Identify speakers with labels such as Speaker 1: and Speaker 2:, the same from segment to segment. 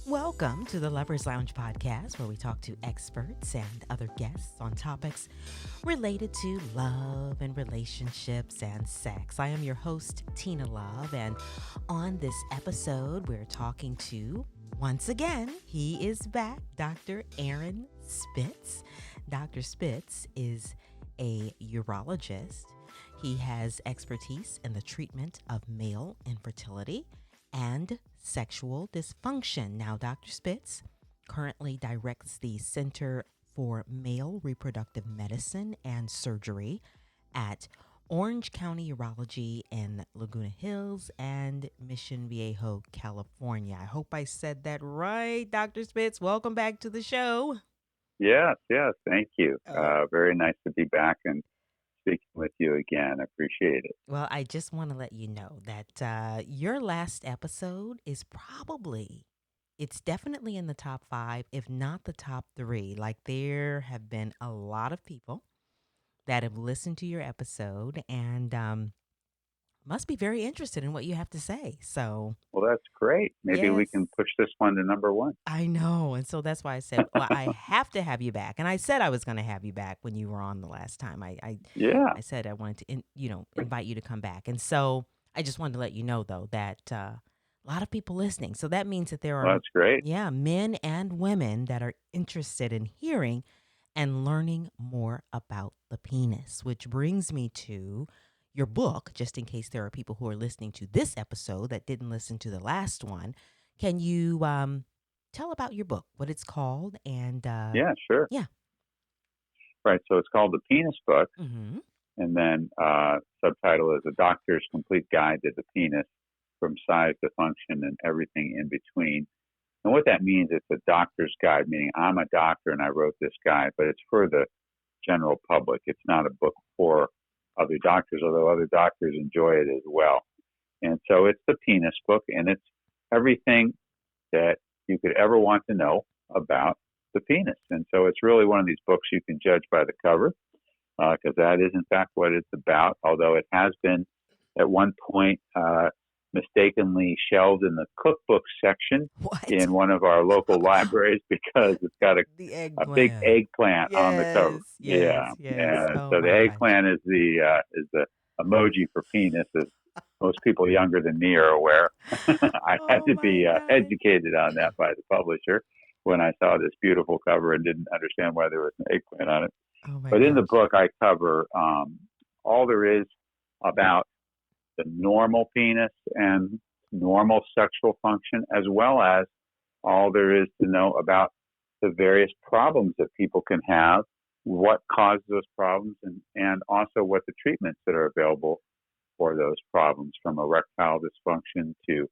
Speaker 1: Welcome to the Lovers Lounge podcast, where we talk to experts and other guests on topics related to love and relationships and sex. I am your host, Tina Love, and on this episode, we're talking to, once again, he is back, Dr. Aaron Spitz. Dr. Spitz is a urologist. He has expertise in the treatment of male infertility and sexual dysfunction. Now, Dr. Spitz currently directs the Center for Male Reproductive Medicine and Surgery at Orange County Urology in Laguna Hills and Mission Viejo, California. I hope I said that right, Dr. Spitz. Welcome back to the show.
Speaker 2: Yes, thank you.
Speaker 1: Oh.
Speaker 2: Very nice to be back and speaking with you again. I appreciate it.
Speaker 1: Well, I just want to let you know that your last episode is it's definitely in the top 5, if not the top 3. Like, there have been a lot of people that have listened to your episode and must be very interested in what you have to say. So,
Speaker 2: Well, that's great. Maybe we can push this one to number 1.
Speaker 1: I know. And so that's why I said, well, I have to have you back. And I said I was going to have you back when you were on the last time. I said I wanted to, invite you to come back. And so I just wanted to let you know, though, that a lot of people listening. So that means that there are,
Speaker 2: that's great.
Speaker 1: Men and women that are interested in hearing and learning more about the penis, which brings me to your book, just in case there are people who are listening to this episode that didn't listen to the last one. Can you tell about your book, what it's called? And
Speaker 2: yeah, sure.
Speaker 1: Yeah.
Speaker 2: Right. So it's called The Penis Book.
Speaker 1: Mm-hmm.
Speaker 2: And then subtitle is A Doctor's Complete Guide to the Penis, from size to function and everything in between. And what that means, it's a doctor's guide, meaning I'm a doctor and I wrote this guide, but it's for the general public. It's not a book for other doctors, although other doctors enjoy it as well. And so it's the penis book, and it's everything that you could ever want to know about the penis. And so it's really one of these books you can judge by the cover, because that is, in fact, what it's about, although it has been at one point mistakenly shelved in the cookbook section in one of our local libraries because it's got a big eggplant on the cover.
Speaker 1: Yes.
Speaker 2: So the eggplant is the emoji for penis, as most people younger than me are aware. I had to be educated on that by the publisher when I saw this beautiful cover and didn't understand why there was an eggplant on it. But in the book, I cover all there is about the normal penis and normal sexual function, as well as all there is to know about the various problems that people can have, what causes those problems, and also what the treatments that are available for those problems, from erectile dysfunction to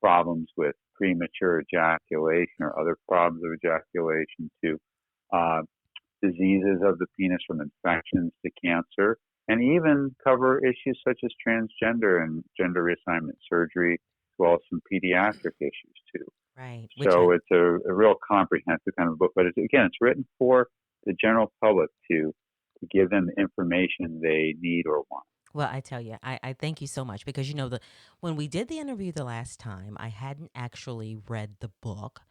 Speaker 2: problems with premature ejaculation or other problems of ejaculation to diseases of the penis, from infections to cancer, and even cover issues such as transgender and gender reassignment surgery, as well as some pediatric issues too.
Speaker 1: Right.
Speaker 2: So it's a real comprehensive kind of book, but it's written for the general public to give them the information they need or want.
Speaker 1: Well, I tell you, I thank you so much, because, when we did the interview the last time, I hadn't actually read the book.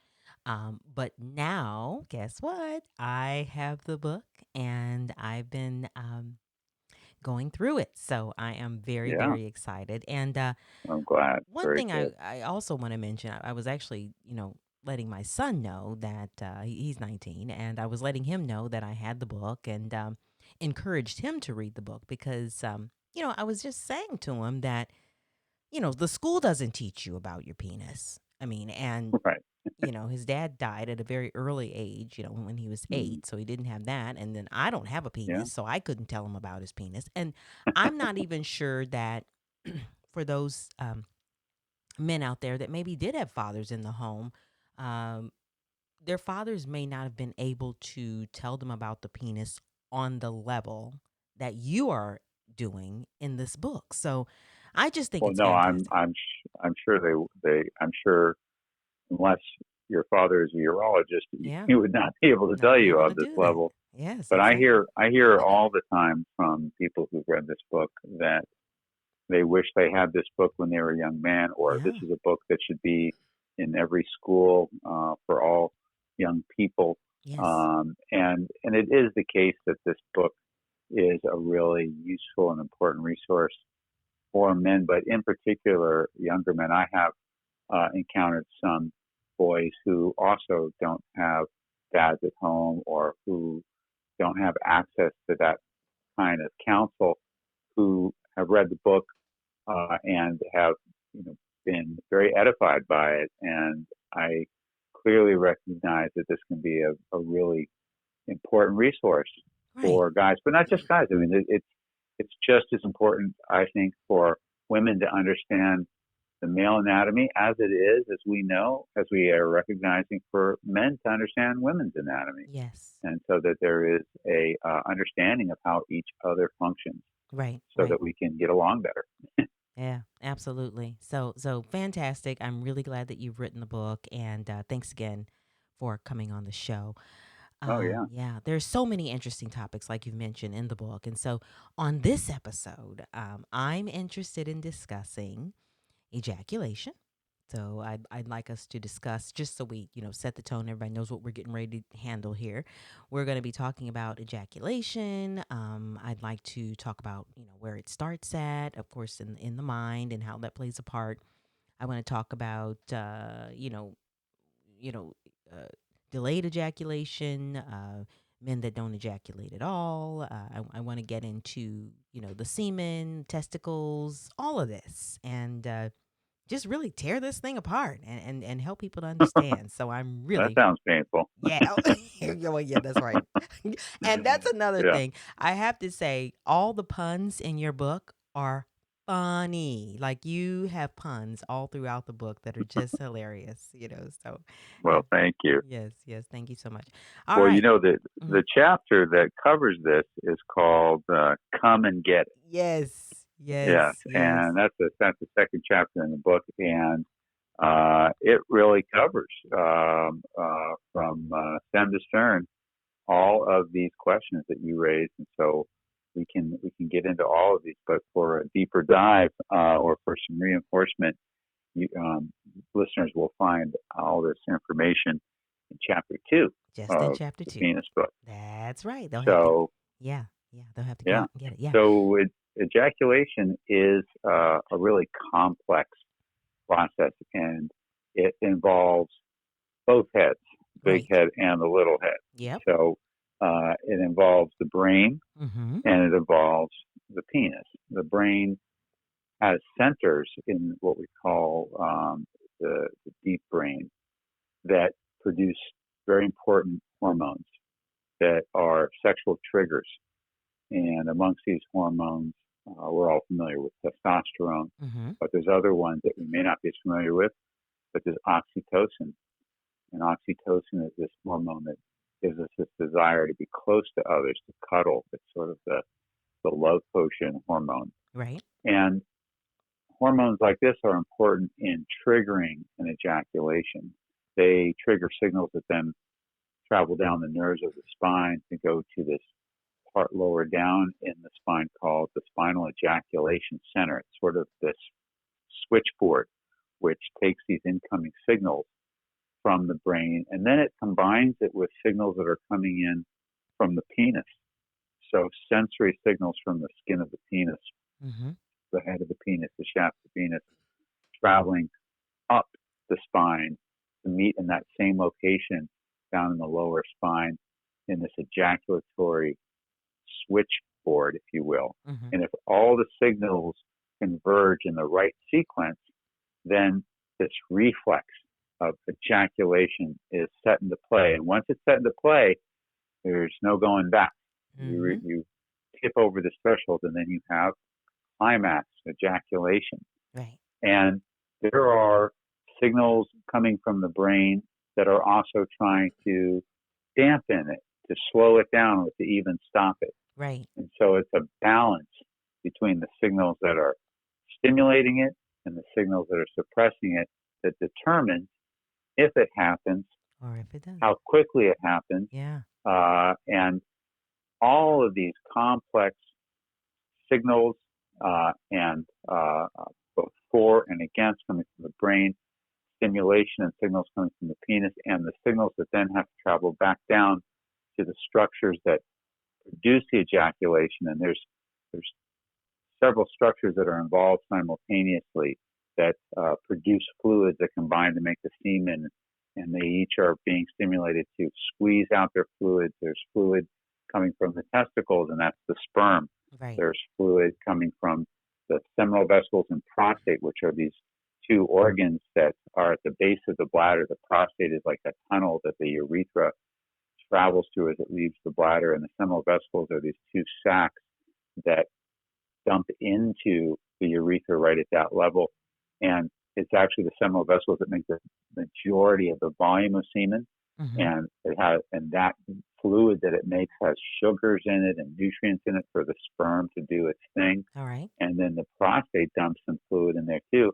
Speaker 1: But now, guess what? I have the book, and I've been going through it. So I am very, very excited. And
Speaker 2: I'm glad.
Speaker 1: One thing I also want to mention, I was actually, letting my son know that he's 19, and I was letting him know that I had the book, and encouraged him to read the book because, I was just saying to him that, the school doesn't teach you about your penis. I mean, and,
Speaker 2: right.
Speaker 1: His dad died at a very early age, when he was 8, so he didn't have that. And then I don't have a penis, so I couldn't tell him about his penis. And I'm not even sure that for those men out there that maybe did have fathers in the home, their fathers may not have been able to tell them about the penis on the level that you are doing in this book. So I just think it's fantastic.
Speaker 2: I'm sure I'm sure, unless your father is a urologist, he would not be able to tell you on this level.
Speaker 1: Yes,
Speaker 2: but
Speaker 1: exactly.
Speaker 2: I hear all the time from people who've read this book that they wish they had this book when they were a young man, or this is a book that should be in every school for all young people.
Speaker 1: Yes.
Speaker 2: And it is the case that this book is a really useful and important resource for men, but in particular younger men. I have encountered some boys who also don't have dads at home or who don't have access to that kind of counsel, who have read the book and have been very edified by it. And I clearly recognize that this can be a really important resource for guys, but not just guys. I mean, it's just as important, I think, for women to understand the male anatomy as it is, as we know, as we are recognizing for men to understand women's anatomy.
Speaker 1: Yes.
Speaker 2: And so that there is a understanding of how each other functions.
Speaker 1: Right.
Speaker 2: So that we can get along better.
Speaker 1: Yeah, absolutely. So fantastic. I'm really glad that you've written the book, and thanks again for coming on the show.
Speaker 2: Oh, yeah.
Speaker 1: Yeah, there's so many interesting topics, like you've mentioned in the book. And so on this episode, I'm interested in discussing ejaculation. So I'd like us to discuss, just so we, set the tone, everybody knows what we're getting ready to handle here. We're going to be talking about ejaculation. I'd like to talk about, where it starts at, of course, in the mind and how that plays a part. I want to talk about, delayed ejaculation, men that don't ejaculate at all. I want to get into, the semen, testicles, all of this, and just really tear this thing apart and help people to understand. So I'm really...
Speaker 2: That sounds painful.
Speaker 1: Yeah. Well, yeah, that's right. And that's another thing. I have to say, all the puns in your book are funny. Like, you have puns all throughout the book that are just hilarious, so...
Speaker 2: Well, thank you.
Speaker 1: Yes, thank you so much.
Speaker 2: All right. The chapter that covers this is called Come and Get It.
Speaker 1: Yes.
Speaker 2: And that's the second chapter in the book, and it really covers from stem to stern all of these questions that you raised, and so we can get into all of these. But for a deeper dive or for some reinforcement, listeners will find all this information in chapter 2.
Speaker 1: Just in chapter 2.
Speaker 2: Penis book.
Speaker 1: That's right. They'll have to go out and get it. Yeah.
Speaker 2: So ejaculation is a really complex process, and it involves both heads, big head and the little head.
Speaker 1: Yep.
Speaker 2: So it involves the brain, and it involves the penis. The brain has centers in what we call the deep brain that produce very important hormones that are sexual triggers. And amongst these hormones, we're all familiar with testosterone, but there's other ones that we may not be as familiar with, such as oxytocin. And oxytocin is this hormone that gives us this desire to be close to others, to cuddle. It's sort of the love potion hormone.
Speaker 1: Right.
Speaker 2: And hormones like this are important in triggering an ejaculation. They trigger signals that then travel down the nerves of the spine to go to this part lower down in the spine called the spinal ejaculation center. It's sort of this switchboard which takes these incoming signals from the brain, and then it combines it with signals that are coming in from the penis. So sensory signals from the skin of the penis, the head of the penis, the shaft of the penis, traveling up the spine to meet in that same location down in the lower spine in this ejaculatory switchboard, if you will. And if all the signals converge in the right sequence, then this reflex of ejaculation is set into play. And once it's set into play, there's no going back. You tip over this threshold, and then you have climax ejaculation.
Speaker 1: Right.
Speaker 2: And there are signals coming from the brain that are also trying to dampen it, to slow it down, or to even stop it.
Speaker 1: Right.
Speaker 2: And so it's a balance between the signals that are stimulating it and the signals that are suppressing it that determines if it happens,
Speaker 1: or if it does,
Speaker 2: how quickly it happens.
Speaker 1: Yeah.
Speaker 2: And all of these complex signals and both for and against coming from the brain stimulation and signals coming from the penis, and the signals that then have to travel back down to the structures that produce the ejaculation. And there's several structures that are involved simultaneously that produce fluids that combine to make the semen, and they each are being stimulated to squeeze out their fluids. There's fluid coming from the testicles, and that's the sperm.
Speaker 1: Right.
Speaker 2: There's fluid coming from the seminal vesicles and prostate, which are these two organs that are at the base of the bladder. The prostate is like a tunnel that the urethra travels through as it leaves the bladder, and the seminal vesicles are these two sacs that dump into the urethra right at that level. And it's actually the seminal vesicles that make the majority of the volume of semen.
Speaker 1: Mm-hmm.
Speaker 2: And that fluid that it makes has sugars in it and nutrients in it for the sperm to do its thing.
Speaker 1: All right.
Speaker 2: And then the prostate dumps some fluid in there too.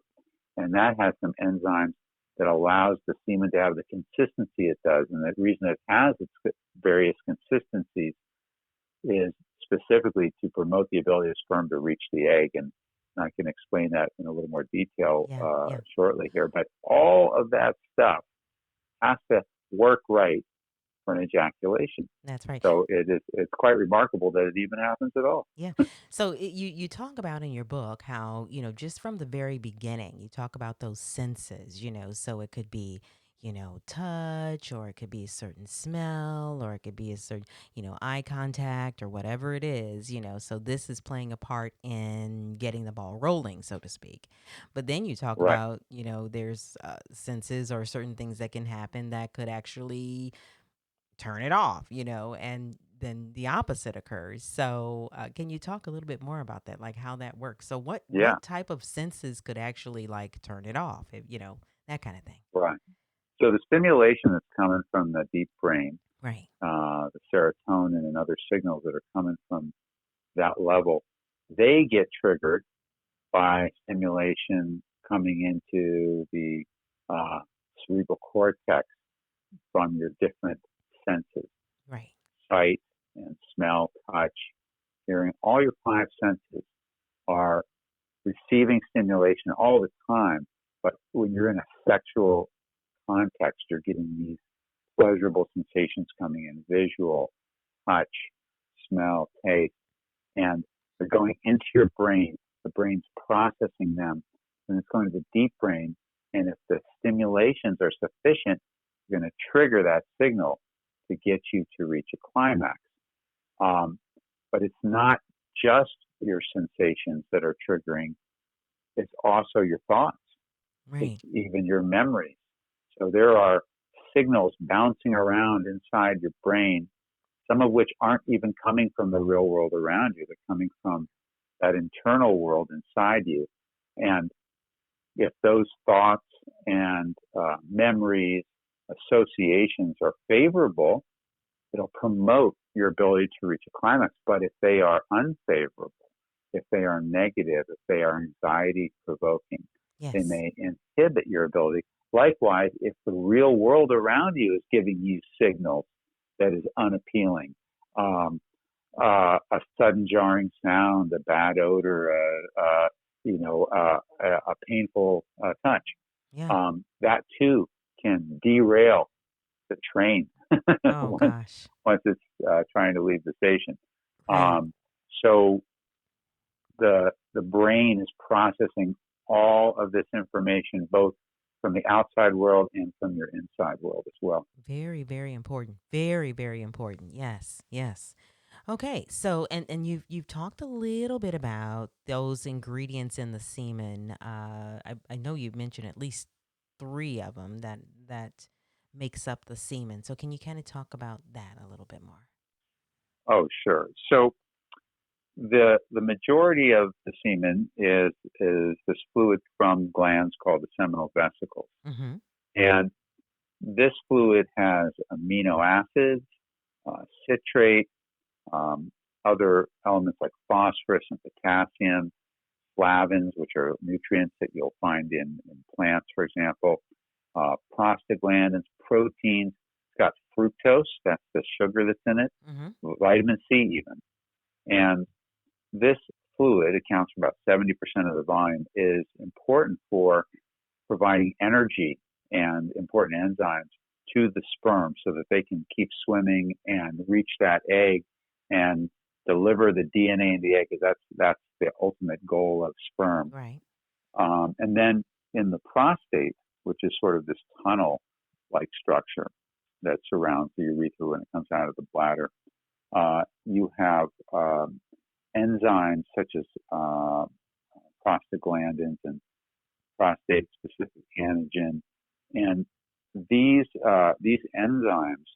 Speaker 2: And that has some enzymes that allows the semen to have the consistency it does. And the reason it has its various consistencies is specifically to promote the ability of sperm to reach the egg. And I can explain that in a little more detail shortly here. But all of that stuff has to work right for an ejaculation.
Speaker 1: That's right.
Speaker 2: So it's quite remarkable that it even happens at all.
Speaker 1: Yeah. So you talk about in your book how, just from the very beginning, you talk about those senses, so it could be, touch, or it could be a certain smell, or it could be a certain, eye contact, or whatever it is, so this is playing a part in getting the ball rolling, so to speak. But then you talk
Speaker 2: Right.
Speaker 1: about, there's senses or certain things that can happen that could actually turn it off, and then the opposite occurs. So can you talk a little bit more about that, like how that works? So what type of senses could actually like turn it off, if, that kind of thing?
Speaker 2: Right. So the stimulation that's coming from the deep brain,
Speaker 1: Right.
Speaker 2: The serotonin and other signals that are coming from that level, they get triggered by stimulation coming into the cerebral cortex from your different senses.
Speaker 1: Right.
Speaker 2: Sight and smell, touch, hearing. All your five senses are receiving stimulation all the time. But when you're in a sexual context, you're getting these pleasurable sensations coming in: visual, touch, smell, taste, and they're going into your brain. The brain's processing them, and it's going to the deep brain. And if the stimulations are sufficient, you're going to trigger that signal to get you to reach a climax. But it's not just your sensations that are triggering. It's also your thoughts.
Speaker 1: Right.
Speaker 2: It's even your memories. So there are signals bouncing around inside your brain, some of which aren't even coming from the real world around you. They're coming from that internal world inside you. And if those thoughts and memories, associations are favorable, it'll promote your ability to reach a climax. But if they are unfavorable, if they are negative, if they are anxiety provoking, they may inhibit your ability. Likewise, if the real world around you is giving you signals that is unappealing, a sudden jarring sound, a bad odor, a painful touch, that too can derail the train
Speaker 1: Oh gosh.
Speaker 2: once it's trying to leave the station.
Speaker 1: Right.
Speaker 2: So the brain is processing all of this information, both from the outside world and from your inside world as well.
Speaker 1: Very, very important. Very, very important. Yes. Yes. Okay. So and you've talked a little bit about those ingredients in the semen. I know you've mentioned at least 3 of them that makes up the semen. So can you kind of talk about that a little bit more?
Speaker 2: Oh, sure. So the majority of the semen is this fluid from glands called the seminal vesicles.
Speaker 1: Mm-hmm.
Speaker 2: And this fluid has amino acids, citrate, other elements like phosphorus and potassium, flavins, which are nutrients that you'll find in plants, for example, prostaglandins, proteins. It's got fructose, that's the sugar that's in it,
Speaker 1: Mm-hmm.
Speaker 2: vitamin C even. And this fluid accounts for about 70% of the volume, is important for providing energy and important enzymes to the sperm so that they can keep swimming and reach that egg and deliver the DNA in the egg. That's the ultimate goal of sperm.
Speaker 1: Right.
Speaker 2: And then in the prostate, which is sort of this tunnel-like structure that surrounds the urethra when it comes out of the bladder, you have enzymes such as prostaglandins and prostate-specific antigen, and these enzymes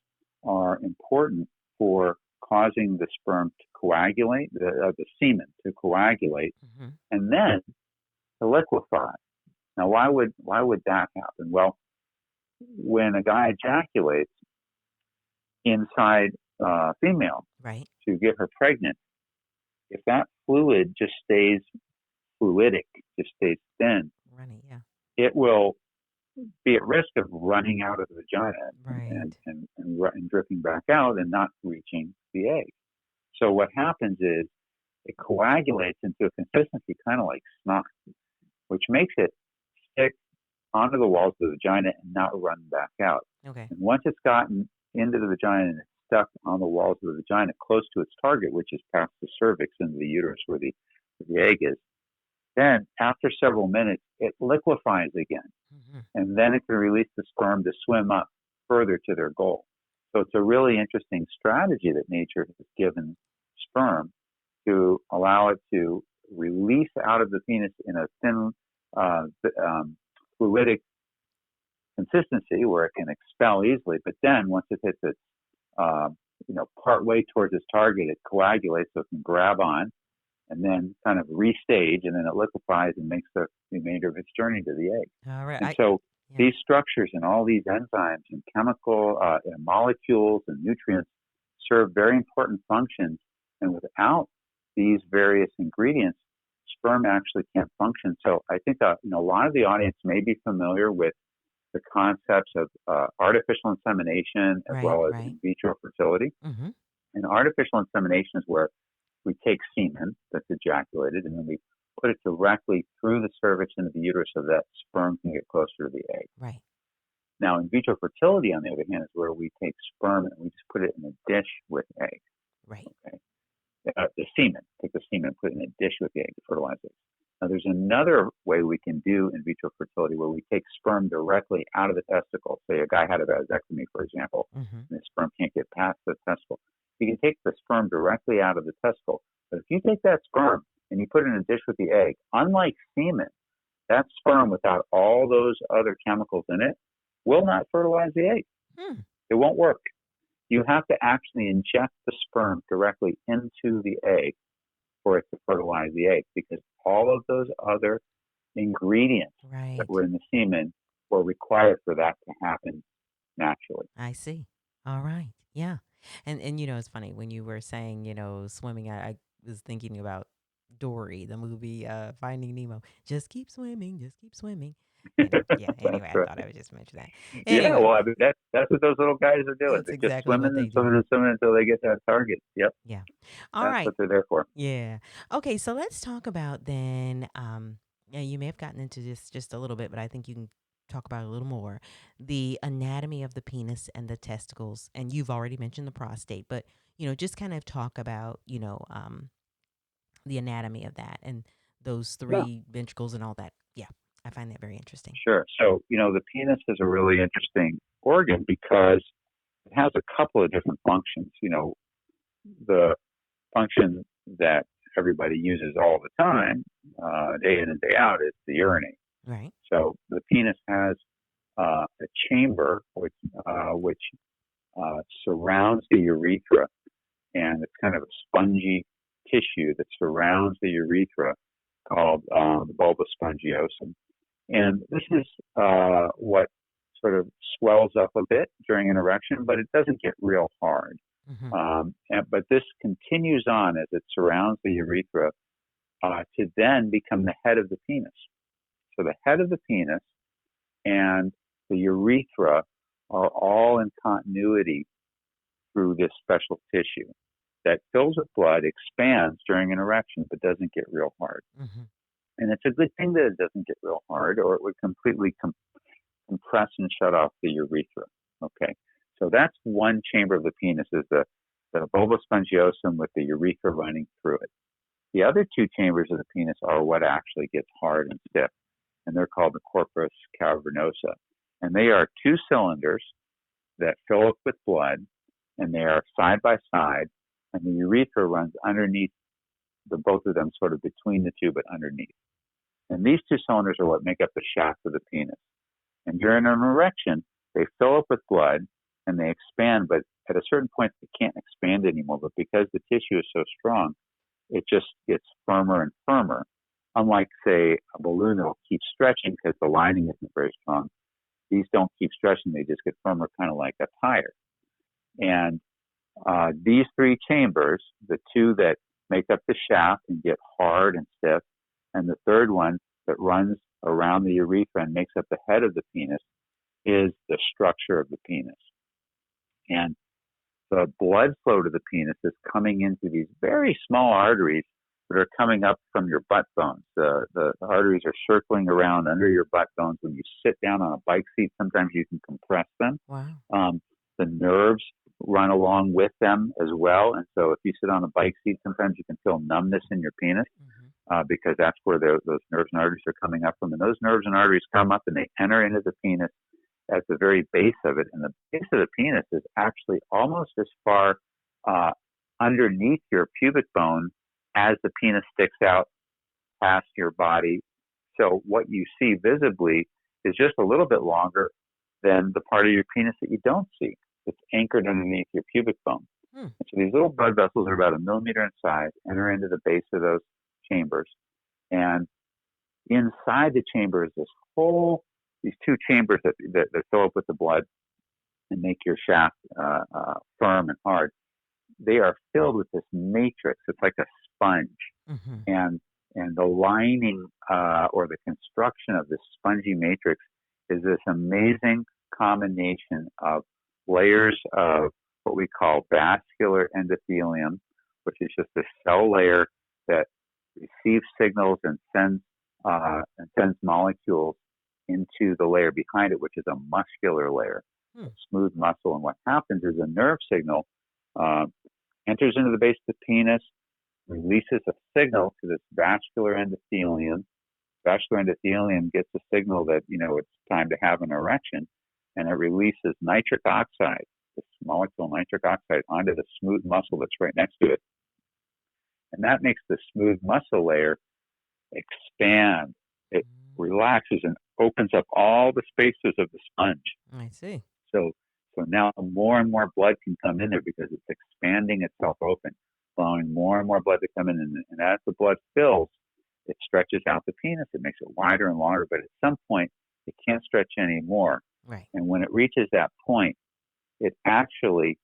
Speaker 2: are important for causing the sperm to coagulate, the semen to coagulate, and then to liquefy. Now, why would that happen? Well, when a guy ejaculates inside a female
Speaker 1: right.
Speaker 2: to get her pregnant, if that fluid just stays fluidic, just stays thin,
Speaker 1: running, yeah,
Speaker 2: it will be at risk of running out of the vagina
Speaker 1: right.
Speaker 2: and dripping back out and not reaching the egg. So what happens is it coagulates into a consistency kind of like snot, which makes it stick onto the walls of the vagina and not run back out.
Speaker 1: Okay.
Speaker 2: And once it's gotten into the vagina and it's stuck on the walls of the vagina close to its target, which is past the cervix into the uterus where the egg is, then after several minutes, it liquefies again. And then it can release the sperm to swim up further to their goal. So it's a really interesting strategy that nature has given sperm to allow it to release out of the penis in a thin, fluidic consistency where it can expel easily. But then once it hits its, part way towards its target, it coagulates so it can grab on and then kind of restage, and then it liquefies and makes the remainder of its journey to the egg.
Speaker 1: All right.
Speaker 2: And so these structures and all these enzymes and chemical and molecules and nutrients serve very important functions. And without these various ingredients, sperm actually can't function. So I think a lot of the audience may be familiar with the concepts of artificial insemination as well as in vitro fertility. And artificial insemination is where we take semen that's ejaculated and then we put it directly through the cervix into the uterus so that sperm can get closer to the egg.
Speaker 1: Right.
Speaker 2: Now, in vitro fertility, on the other hand, is where we take sperm and we just put it in a dish with egg.
Speaker 1: Right.
Speaker 2: Okay. The semen, take the semen and put it in a dish with the egg to fertilize it. Now, there's another way we can do in vitro fertility where we take sperm directly out of the testicle. Say a guy had a vasectomy, for example, and the sperm can't get past the testicle. You can take the sperm directly out of the testicle. But if you take that sperm and you put it in a dish with the egg, unlike semen, that sperm without all those other chemicals in it will not fertilize the egg. It won't work. You have to actually inject the sperm directly into the egg for it to fertilize the egg because all of those other ingredients that were in the semen were required for that to happen naturally.
Speaker 1: I see. All right. Yeah. And it's funny when you were saying, swimming, I was thinking about Dory, the movie Finding Nemo. Just keep swimming, just keep swimming. Anyway, I thought I would just mention that. Anyway,
Speaker 2: yeah, well, I mean, that's what those little guys are doing.
Speaker 1: That's
Speaker 2: They're
Speaker 1: exactly
Speaker 2: just
Speaker 1: what
Speaker 2: swimming
Speaker 1: they
Speaker 2: and
Speaker 1: do.
Speaker 2: swimming and swimming until they get that target. Yep.
Speaker 1: Yeah. All
Speaker 2: that's
Speaker 1: right.
Speaker 2: what they're there for.
Speaker 1: Yeah. Okay, so let's talk about then, you may have gotten into this just a little bit, but I think you can talk about it a little more. The anatomy of the penis and the testicles, and you've already mentioned the prostate, but, just kind of talk about, the anatomy of that and those three ventricles and all that. Yeah, I find that very interesting.
Speaker 2: Sure. So, the penis is a really interesting organ because it has a couple of different functions. The function that everybody uses all the time, day in and day out, is to urinate.
Speaker 1: Right.
Speaker 2: So the penis has a chamber which surrounds the urethra, and it's kind of a spongy tissue that surrounds the urethra called the bulbus spongiosum. And this is what sort of swells up a bit during an erection, but it doesn't get real hard. But this continues on as it surrounds the urethra to then become the head of the penis. So the head of the penis and the urethra are all in continuity through this special tissue that fills with blood, expands during an erection, but doesn't get real hard. And it's a good thing that it doesn't get real hard, or it would completely compress and shut off the urethra. Okay, so that's one chamber of the penis, is the bulbus spongiosum with the urethra running through it. The other two chambers of the penis are what actually gets hard and stiff, and they're called the corpus cavernosa. And they are two cylinders that fill up with blood, and they are side by side, and the urethra runs underneath both of them, sort of between the two, but underneath. And these two cylinders are what make up the shaft of the penis. And during an erection, they fill up with blood and they expand, but at a certain point, they can't expand anymore. But because the tissue is so strong, it just gets firmer and firmer. Unlike, say, a balloon that will keep stretching because the lining isn't very strong. These don't keep stretching. They just get firmer, kind of like a tire. And these three chambers, the two that make up the shaft and get hard and stiff, and the third one that runs around the urethra and makes up the head of the penis, is the structure of the penis. And the blood flow to the penis is coming into these very small arteries that are coming up from your butt bones. The arteries are circling around under your butt bones. When you sit down on a bike seat, sometimes you can compress them.
Speaker 1: Wow.
Speaker 2: The nerves run along with them as well. And so if you sit on a bike seat, sometimes you can feel numbness in your penis, because that's where those nerves and arteries are coming up from. And those nerves and arteries come up and they enter into the penis at the very base of it. And the base of the penis is actually almost as far underneath your pubic bone as the penis sticks out past your body. So what you see visibly is just a little bit longer than the part of your penis that you don't see. It's anchored underneath your pubic bone. And so these little blood vessels are about 1 millimeter in size, enter into the base of those chambers. And inside the chamber is these two chambers that fill up with the blood and make your shaft firm and hard. They are filled with this matrix. It's like a sponge. And the lining or the construction of this spongy matrix is this amazing combination of layers of what we call vascular endothelium, which is just a cell layer that receives signals and sends molecules into the layer behind it, which is a muscular layer, smooth muscle. And what happens is a nerve signal enters into the base of the penis, releases a signal to this vascular endothelium. Vascular endothelium gets a signal that, it's time to have an erection, and it releases nitric oxide, this molecule nitric oxide, onto the smooth muscle that's right next to it. And that makes the smooth muscle layer expand. It relaxes and opens up all the spaces of the sponge.
Speaker 1: I see.
Speaker 2: So now more and more blood can come in there because it's expanding itself open, allowing more and more blood to come in. And as the blood fills, it stretches out the penis. It makes it wider and longer, but at some point, it can't stretch anymore.
Speaker 1: Right.
Speaker 2: And when it reaches that point, it actually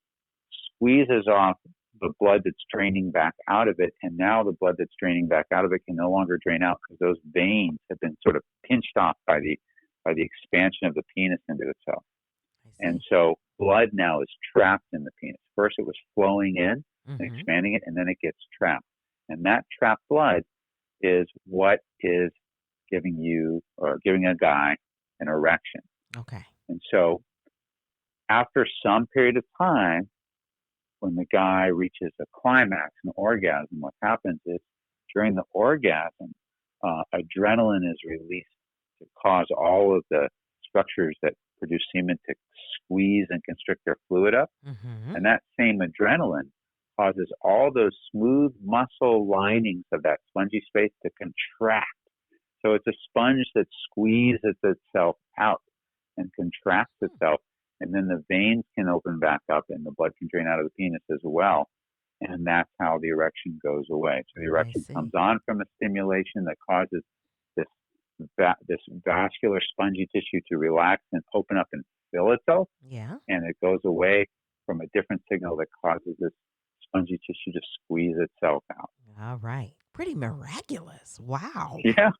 Speaker 2: squeezes off the blood that's draining back out of it. And now the blood that's draining back out of it can no longer drain out because those veins have been sort of pinched off by the expansion of the penis into itself. And so blood now is trapped in the penis. First, it was flowing in and expanding it, and then it gets trapped. And that trapped blood is what is giving a guy an erection.
Speaker 1: Okay.
Speaker 2: And so after some period of time, when the guy reaches a climax, an orgasm, what happens is during the orgasm, adrenaline is released to cause all of the structures that produce semen to squeeze and constrict their fluid up. And that same adrenaline causes all those smooth muscle linings of that spongy space to contract. So it's a sponge that squeezes itself out and contracts itself. And then the veins can open back up and the blood can drain out of the penis as well. And that's how the erection goes away. So the erection comes on from a stimulation that causes this vascular spongy tissue to relax and open up and fill itself.
Speaker 1: Yeah.
Speaker 2: And it goes away from a different signal that causes this spongy tissue to squeeze itself out.
Speaker 1: All right. Pretty miraculous. Wow.
Speaker 2: Yeah.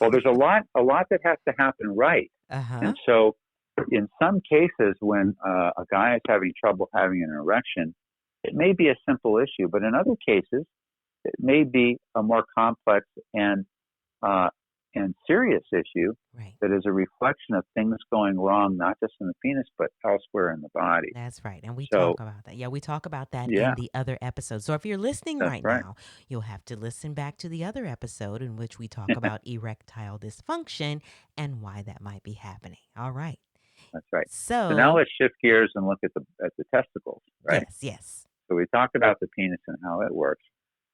Speaker 2: Well, there's a lot that has to happen right. And so in some cases, when a guy is having trouble having an erection, it may be a simple issue, but in other cases, it may be a more complex and and serious issue
Speaker 1: Right.
Speaker 2: that is a reflection of things going wrong, not just in the penis, but elsewhere in the body.
Speaker 1: That's right. And we
Speaker 2: So,
Speaker 1: talk about that. Yeah, we talk about that
Speaker 2: yeah,
Speaker 1: in the other episode. So if you're listening
Speaker 2: that's
Speaker 1: right
Speaker 2: right.
Speaker 1: now, you'll have to listen back to the other episode in which we talk about erectile dysfunction and why that might be happening. All right.
Speaker 2: That's right. So now
Speaker 1: So,
Speaker 2: let's shift gears and look at the testicles, right?
Speaker 1: yes, yes.
Speaker 2: So we talked about the penis and how it works.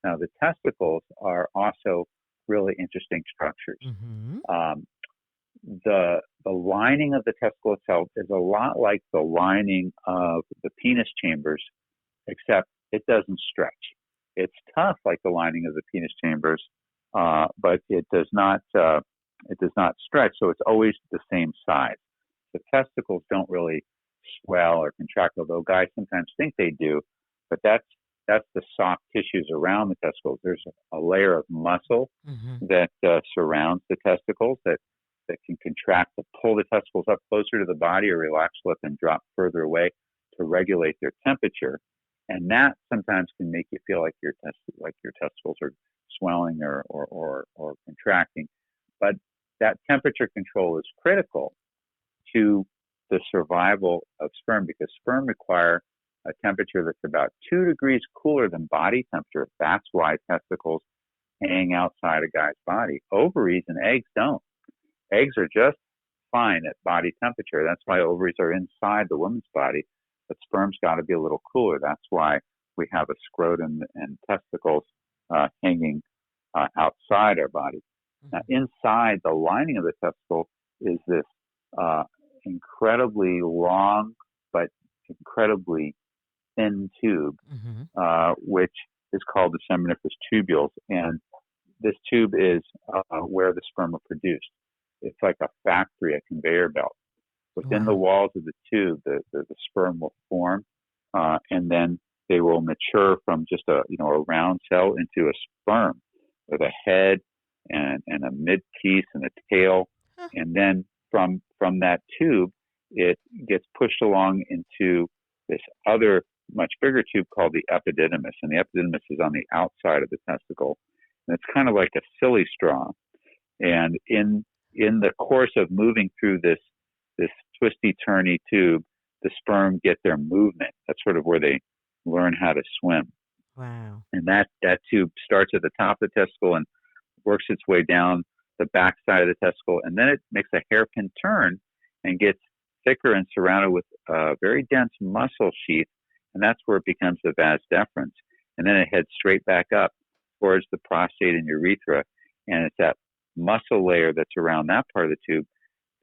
Speaker 2: Now the testicles are also really interesting structures.
Speaker 1: Mm-hmm.
Speaker 2: Um, the lining of the testicle itself is a lot like the lining of the penis chambers, except it doesn't stretch. It's tough like the lining of the penis chambers, but it does not stretch. So it's always the same size. The testicles don't really swell or contract, although guys sometimes think they do. But that's the soft tissues around the testicles. There's a layer of muscle
Speaker 1: Mm-hmm.
Speaker 2: that surrounds the testicles that can contract to pull the testicles up closer to the body or relax, let them drop further away to regulate their temperature. And that sometimes can make you feel like your testicles are swelling or contracting. But that temperature control is critical to the survival of sperm because sperm require a temperature that's about 2 degrees cooler than body temperature. That's why testicles hang outside a guy's body. Ovaries and eggs don't. Eggs are just fine at body temperature. That's why ovaries are inside the woman's body, but sperm's got to be a little cooler. That's why we have a scrotum and testicles hanging outside our body.
Speaker 1: Mm-hmm.
Speaker 2: Now, inside the lining of the testicle is this incredibly long but incredibly thin tube,
Speaker 1: Mm-hmm.
Speaker 2: which is called the seminiferous tubules. And this tube is where the sperm are produced. It's like a factory, a conveyor belt. Within the
Speaker 1: Wow.
Speaker 2: walls of the tube, the sperm will form, and then they will mature from just a round cell into a sperm with a head and a mid piece and a tail,
Speaker 1: Huh.
Speaker 2: and then from that tube, it gets pushed along into this other much bigger tube called the epididymis, and the epididymis is on the outside of the testicle, and it's kind of like a silly straw. And in the course of moving through this twisty turny tube, the sperm get their movement. That's sort of where they learn how to swim.
Speaker 1: Wow.
Speaker 2: And that tube starts at the top of the testicle and works its way down the back side of the testicle, and then it makes a hairpin turn and gets thicker and surrounded with a very dense muscle sheath, and that's where it becomes the vas deferens. And then it heads straight back up towards the prostate and urethra, and it's that muscle layer that's around that part of the tube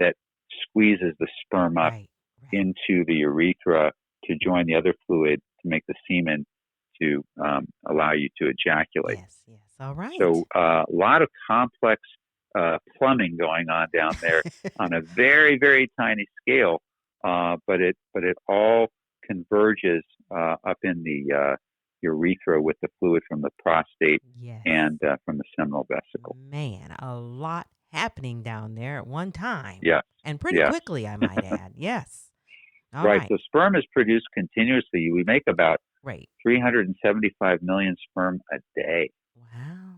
Speaker 2: that squeezes the sperm up
Speaker 1: Right. Right.
Speaker 2: into the urethra to join the other fluid to make the semen to allow you to ejaculate.
Speaker 1: Yes. Yes. All right.
Speaker 2: So a lot of complex plumbing going on down there on a very, very tiny scale, but it all converges up in the urethra with the fluid from the prostate
Speaker 1: Yes.
Speaker 2: and from the seminal vesicle.
Speaker 1: Man, a lot happening down there at one time.
Speaker 2: Yes,
Speaker 1: And pretty
Speaker 2: yes.
Speaker 1: quickly, I might add. Yes. All
Speaker 2: Right.
Speaker 1: right.
Speaker 2: So sperm is produced continuously. We make about
Speaker 1: Right.
Speaker 2: 375 million sperm a day.
Speaker 1: Wow.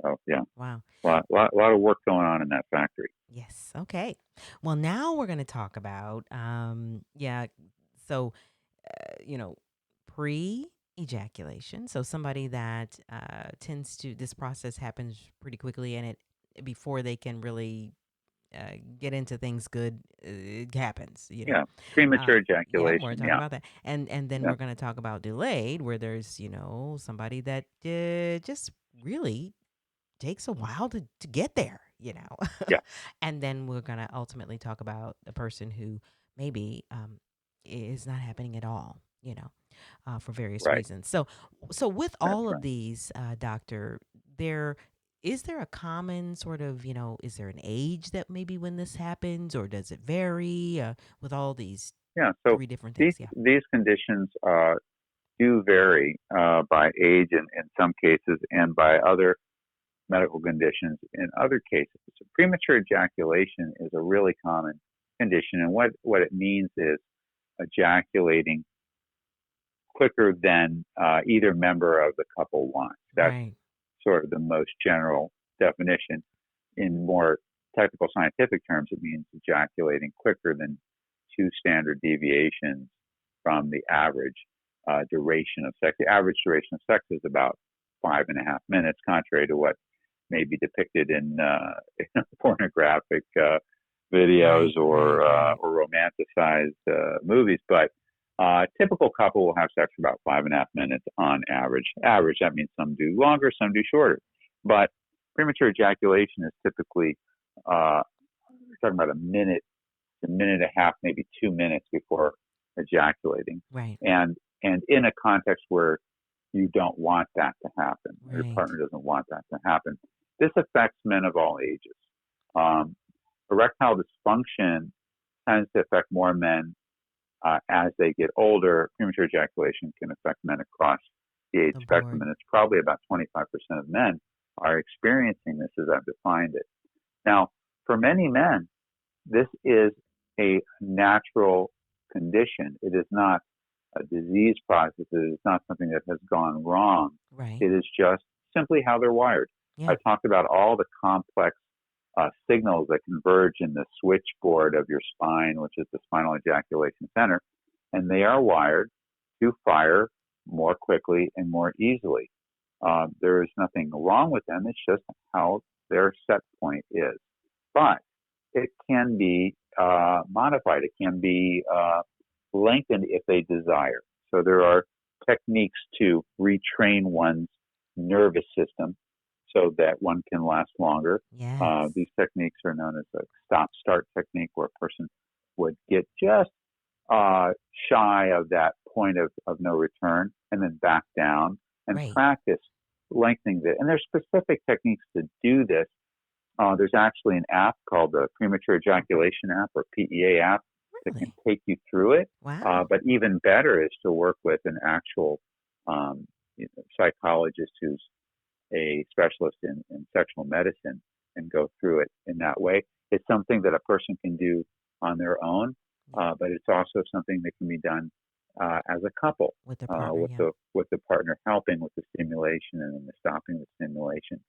Speaker 2: Oh, yeah.
Speaker 1: Wow.
Speaker 2: Lot of work going on in that factory.
Speaker 1: Yes. Okay. Well, now we're going to talk about, so, you know, pre-ejaculation. So somebody that this process happens pretty quickly and before they can really get into things good, it happens,
Speaker 2: Yeah. Premature
Speaker 1: Yeah, we're
Speaker 2: ejaculation.
Speaker 1: talking
Speaker 2: Yeah.
Speaker 1: about that. And then
Speaker 2: Yeah.
Speaker 1: we're going to talk about delayed, where there's, somebody that just really takes a while to get there.
Speaker 2: Yeah.
Speaker 1: And then we're going to ultimately talk about the person who maybe is not happening at all, for various
Speaker 2: Right.
Speaker 1: reasons. So with
Speaker 2: That's
Speaker 1: all of
Speaker 2: right.
Speaker 1: these, doctor, is there a common sort of, is there an age that maybe when this happens, or does it vary with all these
Speaker 2: Yeah. So
Speaker 1: three different
Speaker 2: these
Speaker 1: things? Yeah.
Speaker 2: these conditions do vary by age in some cases and by other medical conditions in other cases. So premature ejaculation is a really common condition, and what it means is ejaculating quicker than either member of the couple wants. That's
Speaker 1: Right.
Speaker 2: sort of the most general definition. in more technical scientific terms, it means ejaculating quicker than 2 standard deviations from the average duration of sex. The average duration of sex is about 5.5 minutes, contrary to what may be depicted in pornographic videos or romanticized movies. But a typical couple will have sex for about 5.5 minutes on average. Average, that means some do longer, some do shorter. But premature ejaculation is typically, we're talking about a minute and a half, maybe 2 minutes before ejaculating.
Speaker 1: Right.
Speaker 2: And in a context where you don't want that to happen,
Speaker 1: right.
Speaker 2: Your partner doesn't want that to happen. This affects men of all ages. Erectile dysfunction tends to affect more men as they get older. Premature ejaculation can affect men across the age spectrum, and it's probably about 25% of men are experiencing this as I've defined it. Now, for many men, this is a natural condition. It is not a disease process. It is not something that has gone wrong.
Speaker 1: Right.
Speaker 2: It is just simply how they're wired.
Speaker 1: Yeah.
Speaker 2: I talked about all the complex signals that converge in the switchboard of your spine, which is the spinal ejaculation center, and they are wired to fire more quickly and more easily. There is nothing wrong with them. It's just how their set point is. But it can be modified. It can be lengthened if they desire. So there are techniques to retrain one's nervous system so that one can last longer.
Speaker 1: Yes.
Speaker 2: These techniques are known as a stop-start technique, where a person would get just shy of that point of no return and then back down and
Speaker 1: right.
Speaker 2: practice lengthening it. And there's specific techniques to do this. There's actually an app called the Premature Ejaculation app, or PEA app, that can take you through it.
Speaker 1: Wow.
Speaker 2: But even better is to work with an actual psychologist who's a specialist in sexual medicine and go through it in that way. It's something that a person can do on their own, but it's also something that can be done as a couple,
Speaker 1: with the partner,
Speaker 2: with the partner helping with the stimulation and then the stopping the stimulation.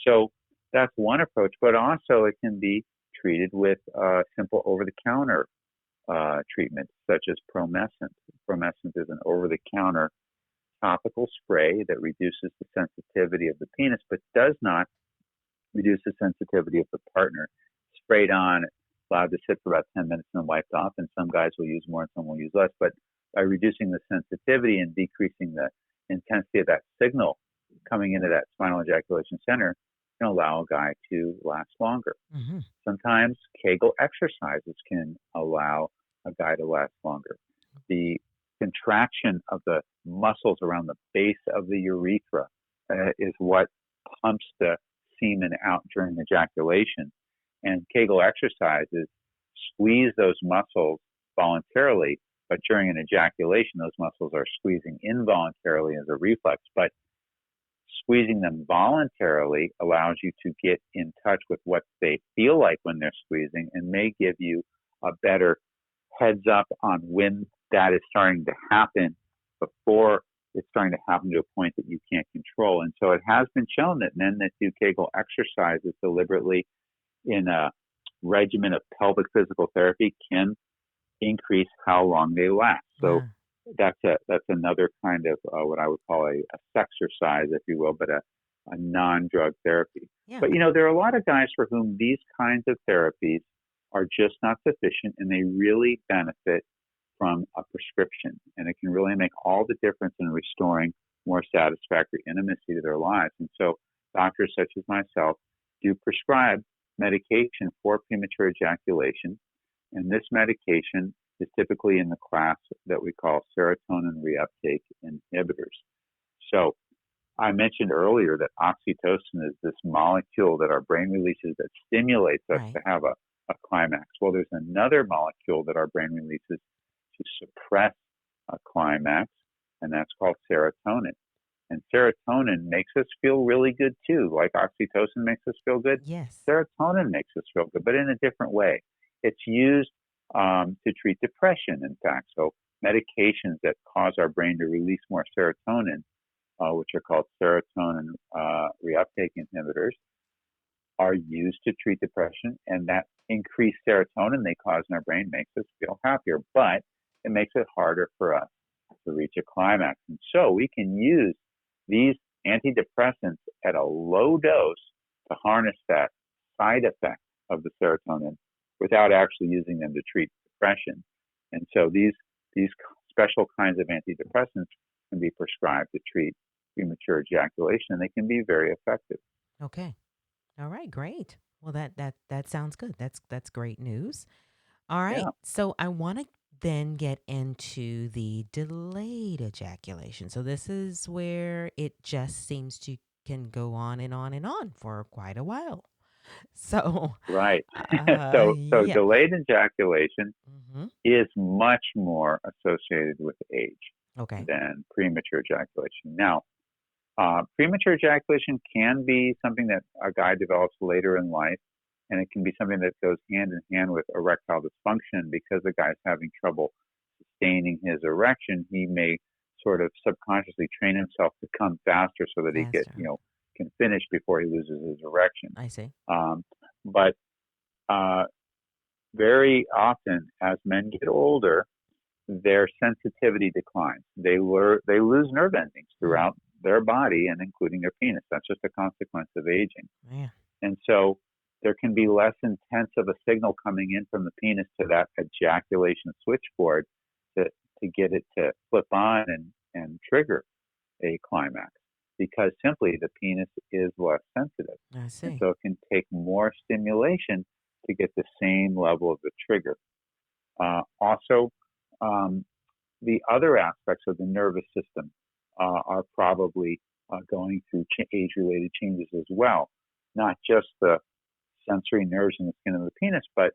Speaker 2: So that's one approach, but also it can be treated with simple over-the-counter treatments such as Promescent. Promescent is an over-the-counter topical spray that reduces the sensitivity of the penis, but does not reduce the sensitivity of the partner. Sprayed on, allowed to sit for about 10 minutes and then wiped off, and some guys will use more and some will use less. But by reducing the sensitivity and decreasing the intensity of that signal coming into that spinal ejaculation center, can allow a guy to last longer.
Speaker 1: Mm-hmm.
Speaker 2: Sometimes Kegel exercises can allow a guy to last longer. The contraction of the muscles around the base of the urethra is what pumps the semen out during ejaculation. And Kegel exercises squeeze those muscles voluntarily, but during an ejaculation, those muscles are squeezing involuntarily as a reflex. But squeezing them voluntarily allows you to get in touch with what they feel like when they're squeezing, and may give you a better heads up on when that is starting to happen before it's starting to happen to a point that you can't control. And so it has been shown that men that do Kegel exercises deliberately in a regimen of pelvic physical therapy can increase how long they last. So that's another kind of what I would call a sexercise, if you will, but a non-drug therapy.
Speaker 1: Yeah.
Speaker 2: But, there are a lot of guys for whom these kinds of therapies are just not sufficient, and they really benefit from a prescription. And it can really make all the difference in restoring more satisfactory intimacy to their lives. And so doctors such as myself do prescribe medication for premature ejaculation. And this medication is typically in the class that we call serotonin reuptake inhibitors. So I mentioned earlier that oxytocin is this molecule that our brain releases that stimulates us to have a climax. Well, there's another molecule that our brain releases to suppress a climax, and that's called serotonin. And serotonin makes us feel really good too. Like oxytocin makes us feel good.
Speaker 1: Yes.
Speaker 2: Serotonin makes us feel good, but in a different way. It's used to treat depression, in fact. So medications that cause our brain to release more serotonin, which are called serotonin reuptake inhibitors, are used to treat depression, and that increased serotonin they cause in our brain makes us feel happier, but it makes it harder for us to reach a climax. And so we can use these antidepressants at a low dose to harness that side effect of the serotonin without actually using them to treat depression. And so these special kinds of antidepressants can be prescribed to treat premature ejaculation, and they can be very effective.
Speaker 1: Okay. All right, great. Well, that sounds good. That's great news. All right.
Speaker 2: Yeah,
Speaker 1: So I want to then get into the delayed ejaculation. So this is where it just seems to can go on and on and on for quite a while. So,
Speaker 2: right. So
Speaker 1: yeah.
Speaker 2: delayed ejaculation
Speaker 1: Hmm.
Speaker 2: is much more associated with age
Speaker 1: Okay.
Speaker 2: than premature ejaculation. Now, premature ejaculation can be something that a guy develops later in life, and it can be something that goes hand in hand with erectile dysfunction because the guy's having trouble sustaining his erection. He may sort of subconsciously train himself to come faster so that he
Speaker 1: Faster.
Speaker 2: can finish before he loses his erection.
Speaker 1: I see.
Speaker 2: Um, but uh, very often, as men get older, their sensitivity declines. They lose nerve endings
Speaker 1: Mm,
Speaker 2: throughout their body and including their penis. That's just a consequence of aging.
Speaker 1: man.
Speaker 2: And so there can be less intense of a signal coming in from the penis to that ejaculation switchboard to get it to flip on and trigger a climax because simply the penis is less sensitive.
Speaker 1: I
Speaker 2: And
Speaker 1: see.
Speaker 2: so it can take more stimulation to get the same level of the trigger. Also, um, the other aspects of the nervous system are probably going through age-related changes as well, not just the sensory nerves in the skin of the penis, but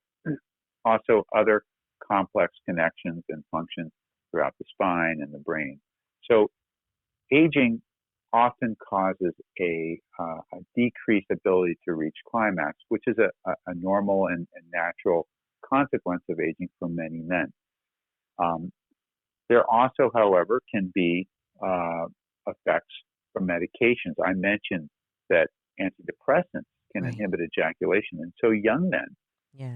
Speaker 2: also other complex connections and functions throughout the spine and the brain. So aging often causes a decreased ability to reach climax, which is a normal and natural consequence of aging for many men. Um, there also, however, can be uh, effects from medications. I mentioned that antidepressants can
Speaker 1: Right.
Speaker 2: inhibit ejaculation, and so young men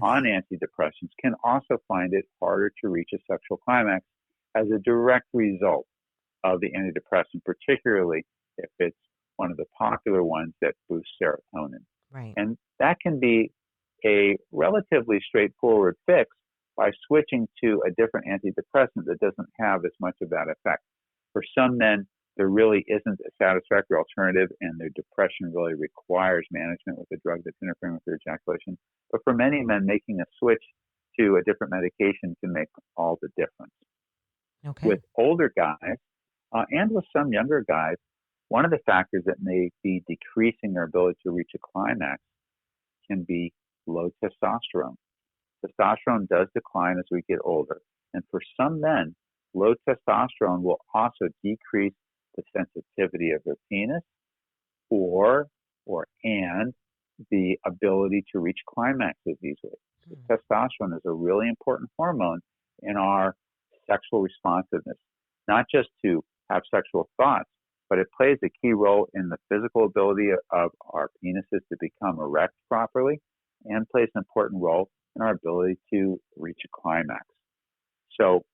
Speaker 2: on
Speaker 1: Yes.
Speaker 2: antidepressants can also find it harder to reach a sexual climax as a direct result of the antidepressant, particularly if it's one of the popular ones that boosts serotonin.
Speaker 1: Right.
Speaker 2: And that can be a relatively straightforward fix by switching to a different antidepressant that doesn't have as much of that effect. For some men, there really isn't a satisfactory alternative, and their depression really requires management with a drug that's interfering with their ejaculation. But for many men, making a switch to a different medication can make all the difference.
Speaker 1: Okay.
Speaker 2: With older guys and with some younger guys, one of the factors that may be decreasing their ability to reach a climax can be low testosterone. Testosterone does decline as we get older. And for some men, low testosterone will also decrease the sensitivity of their penis or and the ability to reach climaxes easily. So
Speaker 1: Hmm.
Speaker 2: testosterone is a really important hormone in our sexual responsiveness, not just to have sexual thoughts, but it plays a key role in the physical ability of our penises to become erect properly and plays an important role in our ability to reach a climax. So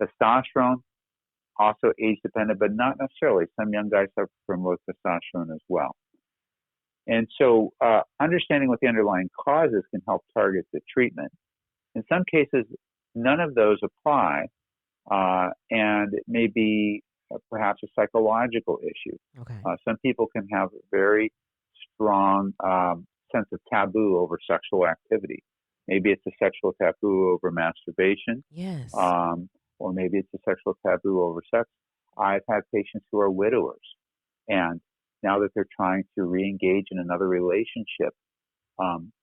Speaker 2: testosterone, also age dependent, but not necessarily. Some young guys suffer from low testosterone as well. And so understanding what the underlying causes can help target the treatment. In some cases, none of those apply, and it may be perhaps a psychological issue.
Speaker 1: Okay.
Speaker 2: Some people can have a very strong sense of taboo over sexual activity. Maybe it's a sexual taboo over masturbation,
Speaker 1: Yes.
Speaker 2: um, or maybe it's a sexual taboo over sex. I've had patients who are widowers, and now that they're trying to re-engage in another relationship,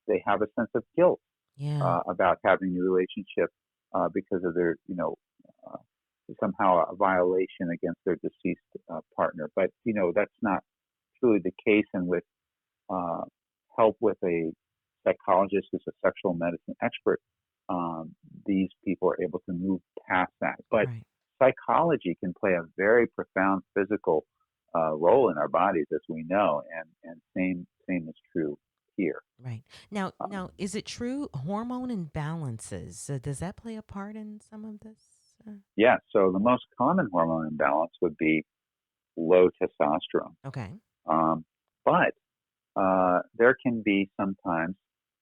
Speaker 2: they have a sense of guilt
Speaker 1: Yeah.
Speaker 2: about having a relationship because of their, uh, somehow a violation against their deceased partner. But that's not truly the case. And with uh, help with a psychologist who's a sexual medicine expert, these people are able to move past that. But
Speaker 1: Right.
Speaker 2: psychology can play a very profound physical role in our bodies, as we know, and same is true here.
Speaker 1: Right. Now, is it true hormone imbalances? Does that play a part in some of this?
Speaker 2: Yeah, so the most common hormone imbalance would be low testosterone.
Speaker 1: Okay.
Speaker 2: Um, but there can be sometimes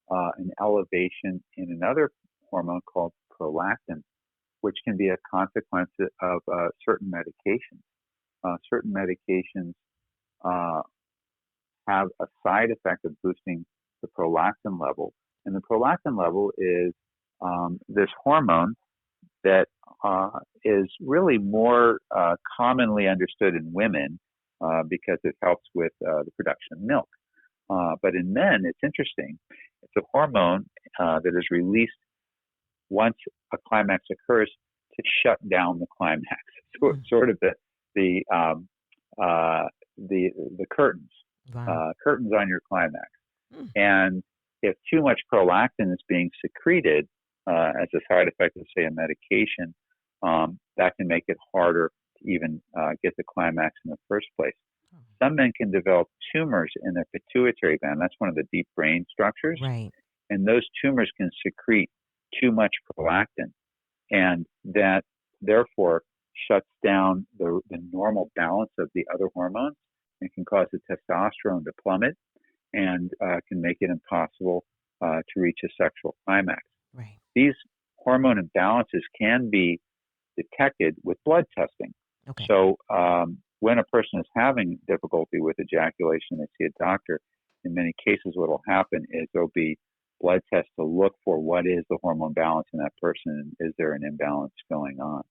Speaker 2: an elevation in another hormone called prolactin, which can be a consequence of certain medications. Certain medications uh, have a side effect of boosting the prolactin level. And the prolactin level is this hormone that is really more commonly understood in women because it helps with the production of milk. But in men, it's interesting. It's a hormone that is released once a climax occurs to shut down the climax. So it's sort of the um, the curtains,
Speaker 1: Wow.
Speaker 2: curtains on your climax.
Speaker 1: Mm.
Speaker 2: And if too much prolactin is being secreted as a side effect of, say, a medication, that can make it harder to even get the climax in the first place. Some men can develop tumors in their pituitary gland. That's one of the deep brain structures.
Speaker 1: Right.
Speaker 2: And those tumors can secrete too much prolactin. And that therefore shuts down the normal balance of the other hormones and can cause the testosterone to plummet and can make it impossible to reach a sexual climax.
Speaker 1: Right.
Speaker 2: These hormone imbalances can be detected with blood testing.
Speaker 1: Okay.
Speaker 2: So when a person is having difficulty with ejaculation, they see a doctor. In many cases, what will happen is there'll be blood tests to look for what is the hormone balance in that person, and is there an imbalance going on.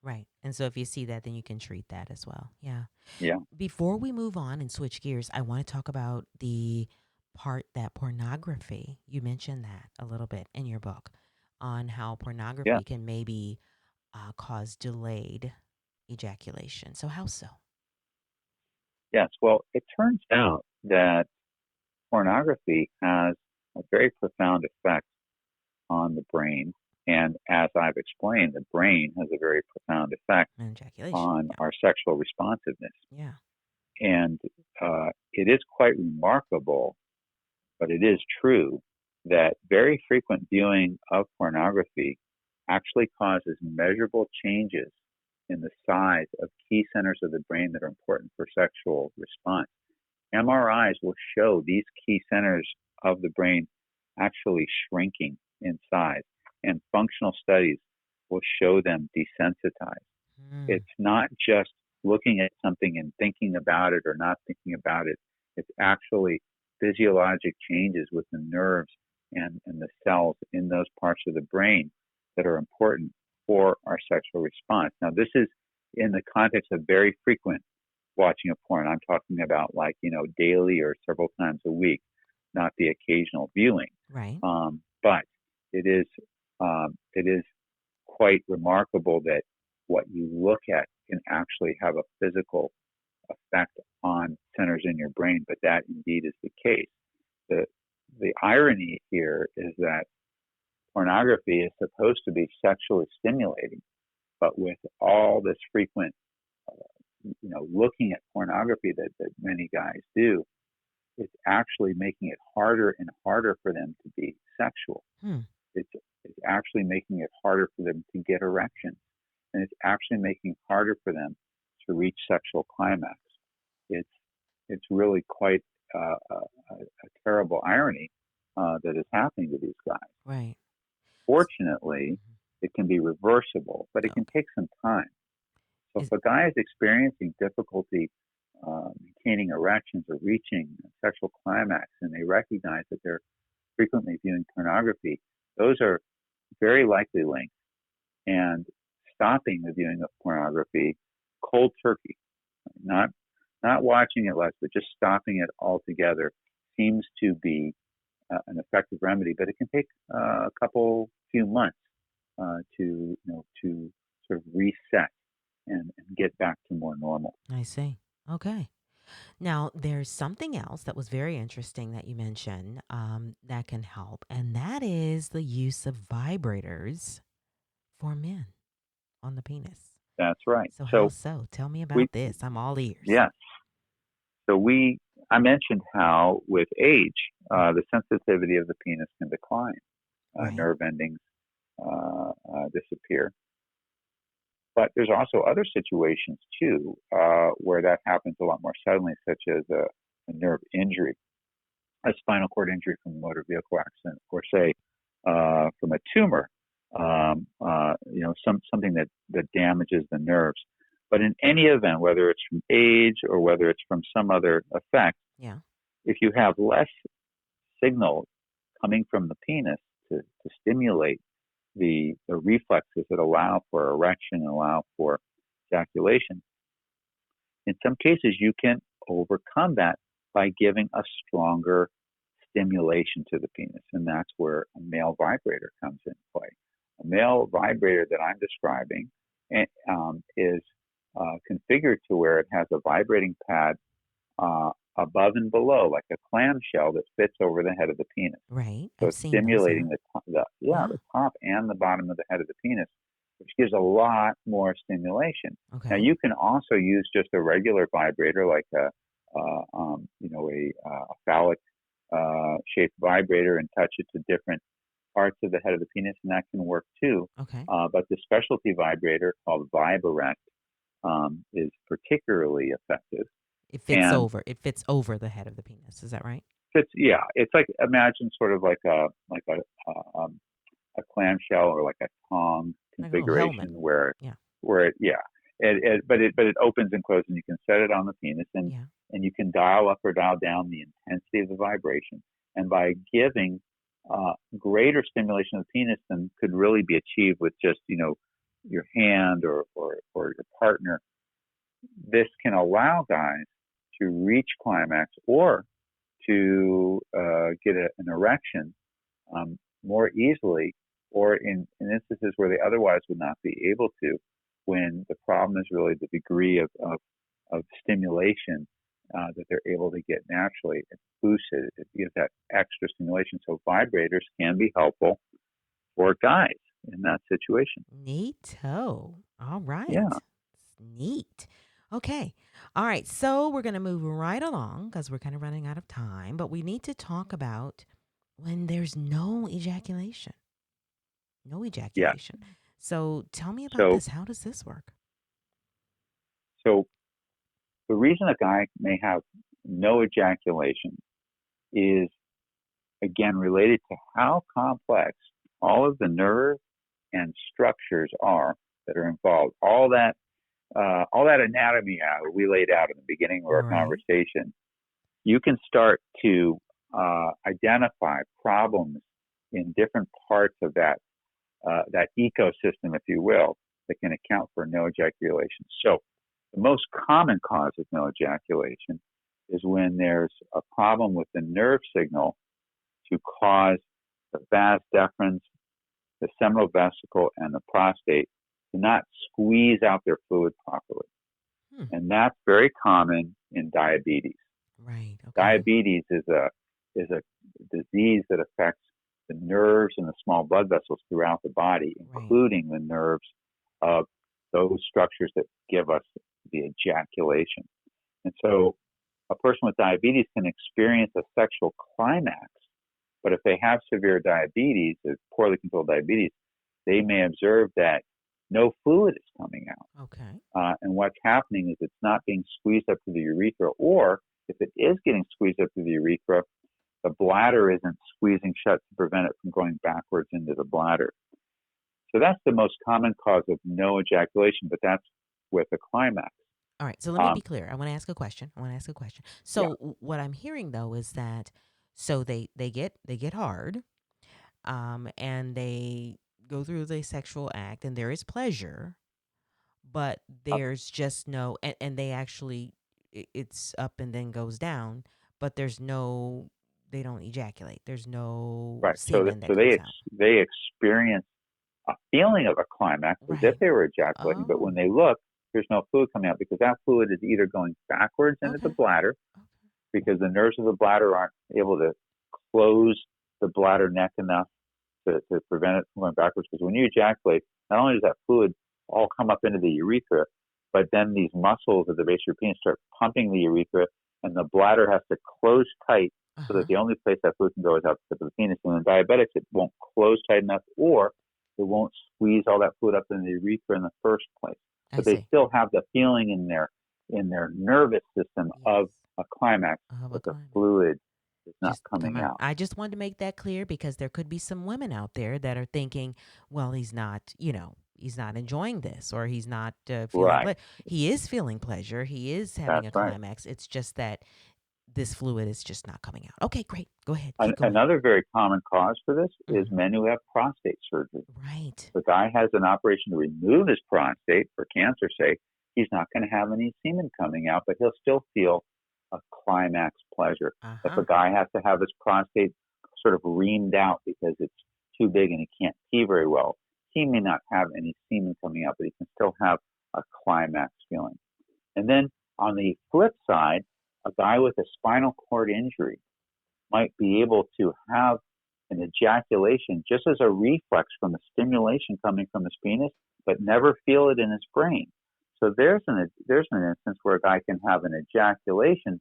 Speaker 1: Right. And so if you see that, then you can treat that as well. Yeah.
Speaker 2: Yeah.
Speaker 1: Before we move on and switch gears, I want to talk about the part that pornography, you mentioned that a little bit in your book on how
Speaker 2: Yeah.
Speaker 1: pornography can maybe cause delayed ejaculation. So, how so?
Speaker 2: Yes. Well, it turns out that pornography has a very profound effect on the brain. And as I've explained, the brain has a very profound effect
Speaker 1: And ejaculation.
Speaker 2: on
Speaker 1: Yeah.
Speaker 2: our sexual responsiveness.
Speaker 1: Yeah.
Speaker 2: And it is quite remarkable, but it is true that very frequent viewing of pornography actually causes measurable changes in the size of key centers of the brain that are important for sexual response. MRIs will show these key centers of the brain actually shrinking in size, and functional studies will show them desensitized.
Speaker 1: Mm.
Speaker 2: It's not just looking at something and thinking about it or not thinking about it. It's actually physiologic changes with the nerves and the cells in those parts of the brain that are important for our sexual response. Now, this is in the context of very frequent watching of porn. I'm talking about daily or several times a week, not the occasional viewing.
Speaker 1: Right.
Speaker 2: But it is quite remarkable that what you look at can actually have a physical effect on centers in your brain, but that indeed is the case. The irony here is that pornography is supposed to be sexually stimulating, but with all this frequent, looking at pornography that many guys do, it's actually making it harder and harder for them to be sexual.
Speaker 1: Hmm.
Speaker 2: It's actually making it harder for them to get erections, and it's actually making it harder for them to reach sexual climax. It's really quite a terrible irony that is happening to these guys.
Speaker 1: Right.
Speaker 2: Fortunately, it can be reversible, but it can take some time. So if a guy is experiencing difficulty maintaining erections or reaching a sexual climax, and they recognize that they're frequently viewing pornography, those are very likely linked. And stopping the viewing of pornography cold turkey, not watching it less, but just stopping it altogether, seems to be an effective remedy. But it can take a few months to sort of reset and get back to more normal.
Speaker 1: I see. Okay. Now, there's something else that was very interesting that you mentioned that can help, and that is the use of vibrators for men on the penis.
Speaker 2: That's right.
Speaker 1: So, how
Speaker 2: So
Speaker 1: so? Tell me
Speaker 2: we,
Speaker 1: about this. I'm all ears.
Speaker 2: yes. So we I mentioned how with age, the sensitivity of the penis can decline.
Speaker 1: Right.
Speaker 2: Nerve endings disappear. But there's also other situations too where that happens a lot more suddenly, such as a nerve injury, a spinal cord injury from a motor vehicle accident, or say from a tumor, something that damages the nerves. But in any event, whether it's from age or whether it's from some other effect, if you have less signal coming from the penis to stimulate the reflexes that allow for erection and allow for ejaculation, in some cases you can overcome that by giving a stronger stimulation to the penis, and that's where a male vibrator comes into play. A male vibrator that I'm describing is configured to where it has a vibrating pad above and below, like a clamshell that fits over the head of the penis.
Speaker 1: Right.
Speaker 2: So it's stimulating the top and the bottom of the head of the penis, which gives a lot more stimulation.
Speaker 1: Okay.
Speaker 2: Now you can also use just a regular vibrator, like a phallic shaped vibrator, and touch it to different parts of the head of the penis, and that can work too.
Speaker 1: Okay.
Speaker 2: But the specialty vibrator called Vibrect is particularly effective.
Speaker 1: It fits over. It fits over the head of the penis. Is that right?
Speaker 2: It's like, imagine sort of like a clamshell or like a tongue configuration where it opens and closes, and you can set it on the penis, and you can dial up or dial down the intensity of the vibration. And by giving greater stimulation of the penis than could really be achieved with just your hand or your partner, this can allow guys to reach climax or to get an erection more easily, or in instances where they otherwise would not be able to, when the problem is really the degree of stimulation that they're able to get naturally. It boosts it. It gives that extra stimulation. So vibrators can be helpful for guys in that situation.
Speaker 1: Neato. All right.
Speaker 2: Yeah.
Speaker 1: Neat. Okay. All right. So we're going to move right along because we're kind of running out of time, but we need to talk about when there's no ejaculation. No ejaculation. Yeah. So tell me about this. How does this work?
Speaker 2: So the reason a guy may have no ejaculation is, again, related to how complex all of the nerve and structures are that are involved. All that anatomy we laid out in the beginning of our conversation, you can start to identify problems in different parts of that ecosystem, if you will, that can account for no ejaculation. So the most common cause of no ejaculation is when there's a problem with the nerve signal to cause the vas deferens, the seminal vesicle, and the prostate to not squeeze out their fluid properly. And that's very common in diabetes.
Speaker 1: Right. Okay.
Speaker 2: Diabetes is a disease that affects the nerves and the small blood vessels throughout the body, including the nerves of those structures that give us the ejaculation. And so a person with diabetes can experience a sexual climax, but if they have severe diabetes, poorly controlled diabetes, they may observe that no fluid is coming out.
Speaker 1: Okay.
Speaker 2: And what's happening is it's not being squeezed up to the urethra, or if it is getting squeezed up to the urethra, the bladder isn't squeezing shut to prevent it from going backwards into the bladder. So that's the most common cause of no ejaculation, but that's with a climax.
Speaker 1: All right. So let me be clear. I want to ask a question. So what I'm hearing though is that they get hard, and they go through the sexual act, and there is pleasure, but there's just no, and they actually, it's up and then goes down, but there's no, they don't ejaculate. There's no semen that comes out.
Speaker 2: They experience a feeling of a climax as if they were ejaculating, but when they look, there's no fluid coming out because that fluid is either going backwards into the bladder because the nerves of the bladder aren't able to close the bladder neck enough to prevent it from going backwards. Because when you ejaculate, not only does that fluid all come up into the urethra, but then these muscles at the base of your penis start pumping the urethra, and the bladder has to close tight so
Speaker 1: Uh-huh.
Speaker 2: that the only place that fluid can go is out the tip of the penis. And in diabetics, it won't close tight enough, or it won't squeeze all that fluid up in the urethra in the first place.
Speaker 1: I
Speaker 2: But they
Speaker 1: see.
Speaker 2: still have the feeling in their nervous system of
Speaker 1: Yes.
Speaker 2: a climax,
Speaker 1: Of a
Speaker 2: but the
Speaker 1: climax.
Speaker 2: fluid is not
Speaker 1: Just come
Speaker 2: coming
Speaker 1: out.
Speaker 2: out.
Speaker 1: I just wanted to make that clear because there could be some women out there that are thinking, well, he's not, he's not enjoying this, or he's not feeling
Speaker 2: Right.
Speaker 1: he is feeling pleasure. He is having
Speaker 2: That's
Speaker 1: a
Speaker 2: right.
Speaker 1: climax. It's just that this fluid is just not coming out. Okay, great. Go ahead. Keep going.
Speaker 2: Another very common cause for this is
Speaker 1: Hmm.
Speaker 2: men who have prostate surgery.
Speaker 1: Right.
Speaker 2: The guy has an operation to remove his prostate for cancer's sake. He's not going to have any semen coming out, but he'll still feel a climax pleasure. If
Speaker 1: Uh-huh.
Speaker 2: a guy has to have his prostate sort of reamed out because it's too big and he can't pee very well, he may not have any semen coming out, but he can still have a climax feeling. And then on the flip side, a guy with a spinal cord injury might be able to have an ejaculation just as a reflex from the stimulation coming from his penis, but never feel it in his brain. So there's an instance where a guy can have an ejaculation,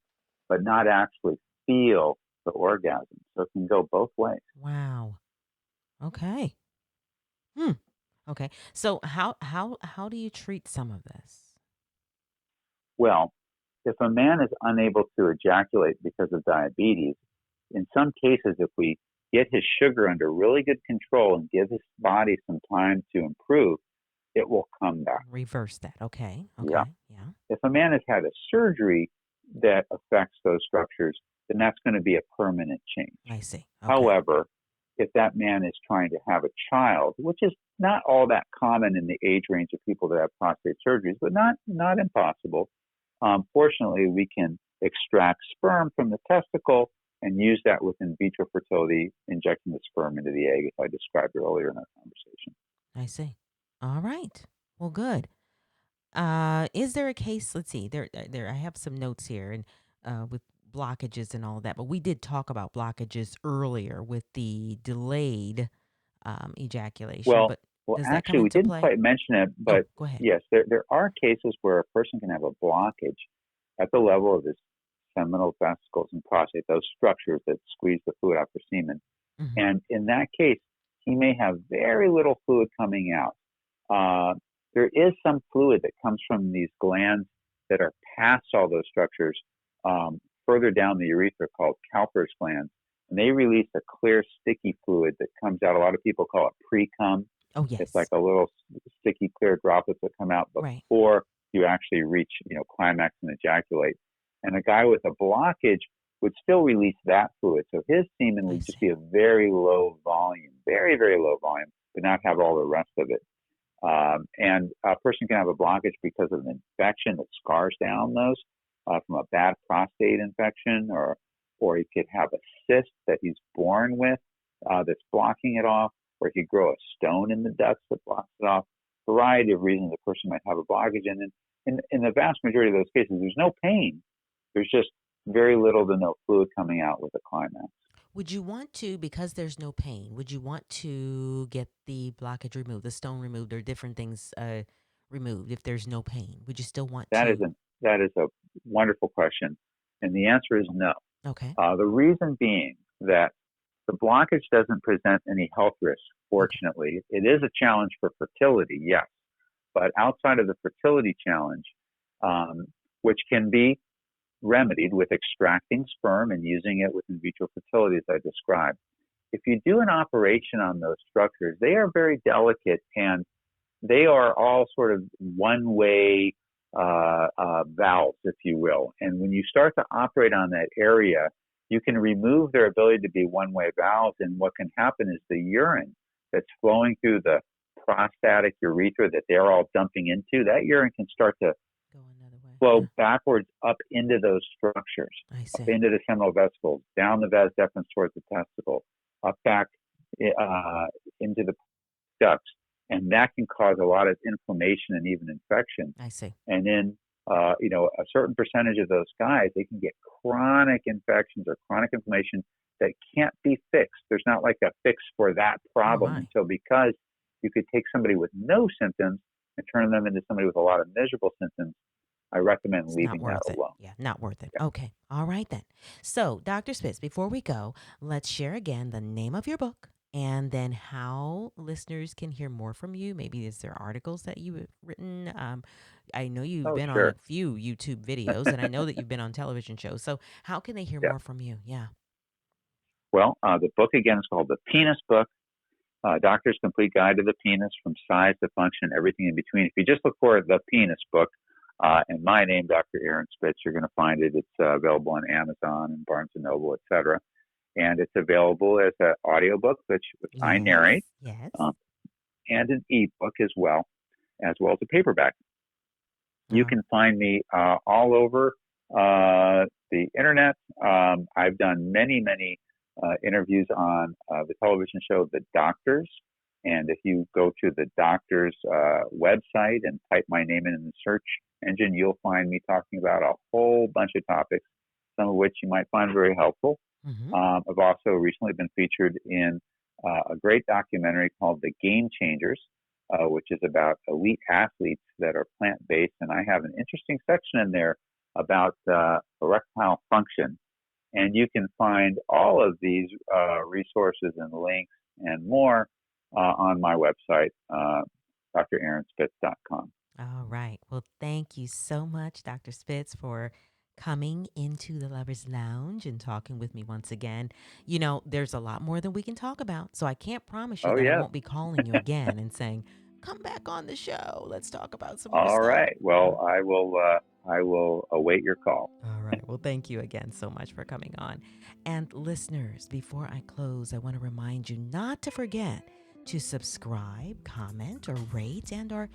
Speaker 2: but not actually feel the orgasm. So it can go both ways.
Speaker 1: Wow. Okay. Hmm. Okay. So how do you treat some of this?
Speaker 2: Well, if a man is unable to ejaculate because of diabetes, in some cases, if we get his sugar under really good control and give his body some time to improve, it will come back.
Speaker 1: Reverse that. Okay.
Speaker 2: Yeah.
Speaker 1: Okay. Yeah.
Speaker 2: If a man has had a surgery that affects those structures, then that's going to be a permanent change.
Speaker 1: I see. Okay.
Speaker 2: However, if that man is trying to have a child, which is not all that common in the age range of people that have prostate surgeries, but not impossible, fortunately, we can extract sperm from the testicle and use that with in vitro fertility, injecting the sperm into the egg, as I described earlier in our conversation.
Speaker 1: I see. All right. Well, good. Is there a case? Let's see. There. I have some notes here, and with blockages and all of that. But we did talk about blockages earlier with the delayed ejaculation.
Speaker 2: Well,
Speaker 1: But
Speaker 2: well,
Speaker 1: does that come
Speaker 2: actually, we
Speaker 1: into
Speaker 2: didn't
Speaker 1: play?
Speaker 2: quite mention it,
Speaker 1: Oh,
Speaker 2: but
Speaker 1: go ahead.
Speaker 2: yes, there are cases where a person can have a blockage at the level of his seminal vesicles and prostate, those structures that squeeze the fluid out for semen.
Speaker 1: Hmm.
Speaker 2: And in that case, he may have very little fluid coming out. There is some fluid that comes from these glands that are past all those structures, further down the urethra, called Cowper's glands. And they release a clear, sticky fluid that comes out. A lot of people call it pre-cum.
Speaker 1: Oh,
Speaker 2: It's like
Speaker 1: yes.
Speaker 2: a little sticky, clear droplets that come out
Speaker 1: Right.
Speaker 2: before you actually reach, climax and ejaculate. And a guy with a blockage would still release that fluid. So his semen
Speaker 1: I
Speaker 2: would just
Speaker 1: see.
Speaker 2: be a very low volume, very, very low volume, but not have all the rest of it. And a person can have a blockage because of an infection that scars down those from a bad prostate infection, or he could have a cyst that he's born with that's blocking it off, or he could grow a stone in the ducts that blocks it off. A variety of reasons a person might have a blockage, and in the vast majority of those cases, there's no pain. There's just very little to no fluid coming out with a climax.
Speaker 1: Would you want to, because there's no pain, would you want to get the blockage removed, the stone removed, or different things removed if there's no pain? Would you still want
Speaker 2: That is
Speaker 1: to?
Speaker 2: a wonderful question, and the answer is no.
Speaker 1: Okay.
Speaker 2: The reason being that the blockage doesn't present any health risks,
Speaker 1: Okay.
Speaker 2: fortunately. It is a challenge for fertility, yes, but outside of the fertility challenge, um, which can be remedied with extracting sperm and using it with in vitro fertility, as I described. If you do an operation on those structures, they are very delicate, and they are all sort of one-way valves, if you will. And when you start to operate on that area, you can remove their ability to be one-way valves, and what can happen is the urine that's flowing through the prostatic urethra that they're all dumping into, that urine can start to
Speaker 1: Go another way.
Speaker 2: flow
Speaker 1: Yeah.
Speaker 2: backwards up into those structures,
Speaker 1: I
Speaker 2: up
Speaker 1: see.
Speaker 2: into the seminal vesicles, down the vas deferens towards the testicle, up back into the ducts, and that can cause a lot of inflammation and even infection.
Speaker 1: I see.
Speaker 2: And in a certain percentage of those guys, they can get chronic infections or chronic inflammation that can't be fixed. There's not like a fix for that
Speaker 1: Oh
Speaker 2: problem. And
Speaker 1: my.
Speaker 2: so because you could take somebody with no symptoms and turn them into somebody with a lot of miserable symptoms, I recommend
Speaker 1: It's not
Speaker 2: leaving that
Speaker 1: worth it.
Speaker 2: alone.
Speaker 1: Yeah. not worth it.
Speaker 2: Yeah.
Speaker 1: Okay. All right then. So, Dr. Spitz, before we go, let's share again the name of your book and then how listeners can hear more from you. Maybe is there articles that you have written? I know you've
Speaker 2: Oh,
Speaker 1: been on a
Speaker 2: sure.
Speaker 1: few YouTube videos, and I know that you've been on television shows. So, how can they hear
Speaker 2: Yeah.
Speaker 1: more from you? Yeah.
Speaker 2: Well, the book again is called The Penis Book. Doctor's Complete Guide to the Penis, from size to function, everything in between. If you just look for The Penis Book and my name, Dr. Aaron Spitz, you're going to find it. It's available on Amazon and Barnes & Noble, etc. And it's available as an audiobook, which I
Speaker 1: Yes.
Speaker 2: narrate,
Speaker 1: Yes.
Speaker 2: um, and an ebook as well as a paperback. You
Speaker 1: Oh,
Speaker 2: can find me all over the internet. I've done many interviews on the television show The Doctors. And if you go to the Doctors website and type my name in the search engine, you'll find me talking about a whole bunch of topics, some of which you might find very helpful.
Speaker 1: mm-hmm.
Speaker 2: I've also recently been featured in a great documentary called The Game Changers, which is about elite athletes that are plant-based. And I have an interesting section in there about erectile function. And you can find all of these resources and links and more on my website, draaronspitz.com.
Speaker 1: All right. Well, thank you so much, Dr. Spitz, for coming into the Lover's Lounge and talking with me once again. You know, there's a lot more than we can talk about, so I can't promise you
Speaker 2: Oh,
Speaker 1: that I
Speaker 2: yes.
Speaker 1: won't be calling you again and saying, "Come back on the show. Let's talk about some more
Speaker 2: All
Speaker 1: stuff."
Speaker 2: right. Well, I will await your call.
Speaker 1: All right. Well, thank you again so much for coming on. And listeners, before I close, I want to remind you not to forget to subscribe, comment, or rate, and or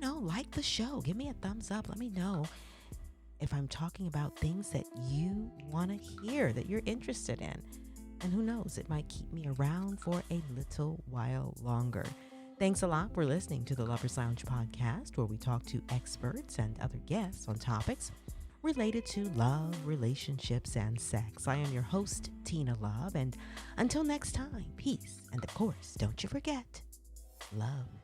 Speaker 1: like the show. Give me a thumbs up. Let me know if I'm talking about things that you want to hear, that you're interested in. And who knows, it might keep me around for a little while longer. Thanks a lot for listening to the Lover's Lounge podcast, where we talk to experts and other guests on topics related to love, relationships, and sex. I am your host, Tina Love, and until next time, peace. And of course, don't you forget, love.